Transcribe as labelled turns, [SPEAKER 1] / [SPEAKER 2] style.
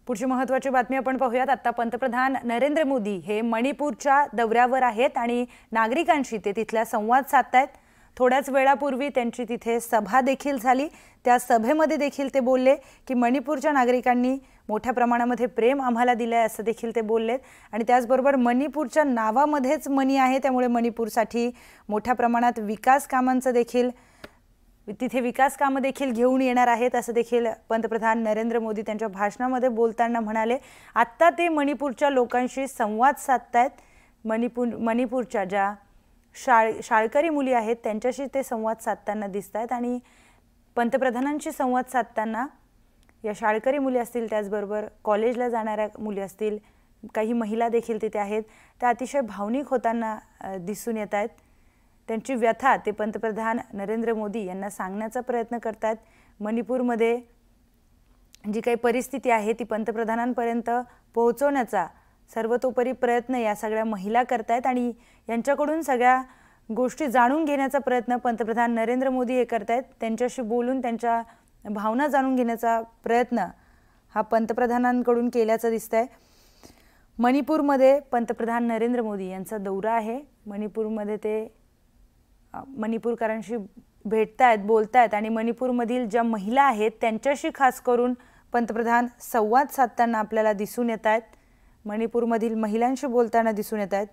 [SPEAKER 1] पुढची महत्त्वाची बातमी आपण पाहूयात। आता पंतप्रधान नरेंद्र मोदी हे मणिपूरच्या दौऱ्यावर आहेत आणि नागरिकांशी ते तिथला संवाद साधतायत। थोड्याच वेळापूर्वी त्यांची तिथे सभा देखील झाली। त्या सभेमध्ये देखील ते बोलले की मणिपूरच्या नागरिकांनी मोठ्या प्रमाणामध्ये प्रेम आम्हाला दिलंय असं देखील ते बोललेत। आणि त्याचबरोबर मणिपूरच्या नावामध्येच मनी आहे, त्यामुळे मणिपूरसाठी मोठ्या प्रमाणात विकास कामांचं देखील तिथे विकास कामं देखील घेऊन येणार आहेत असं देखील पंतप्रधान नरेंद्र मोदी त्यांच्या भाषणामध्ये बोलताना म्हणाले। आता ते मणिपूरच्या लोकांशी संवाद साधतायत। मणिपूरच्या ज्या शाळकरी मुली आहेत त्यांच्याशी ते संवाद साधताना दिसतात आणि पंतप्रधानांशी संवाद साधताना या शाळकरी मुली असतील, त्याचबरोबर कॉलेजला जाणाऱ्या मुली असतील, काही महिला देखील तिथे आहेत, त्या अतिशय भावनिक होताना दिसून येत आहेत। त्यांची व्यथा ते पंतप्रधान नरेंद्र मोदी यांना सांगण्याचा प्रयत्न करतात। मणिपूरमध्ये जी काही परिस्थिती आहे ती पंतप्रधानांपर्यंत पोहोचवण्याचा सर्वतोपरी प्रयत्न या सगळ्या महिला करतात आणि यांच्याकडून सगळ्या गोष्टी जाणून घेण्याचा प्रयत्न पंतप्रधान नरेंद्र मोदी हे करतात। त्यांच्याशी बोलून त्यांच्या भावना जाणून घेण्याचा प्रयत्न हा पंतप्रधानांकडून केल्याचं दिसतंय। मणिपूरमध्ये पंतप्रधान नरेंद्र मोदी यांचा दौरा आहे। मणिपूरमध्ये ते मणिपूरकरांशी भेटतायत, बोलतायत आणि मणिपूरमधील ज्या महिला आहेत त्यांच्याशी खास करून पंतप्रधान संवाद साधताना आपल्याला दिसून येत आहेत। मणिपूरमधील महिलांशी बोलताना दिसून येत आहेत।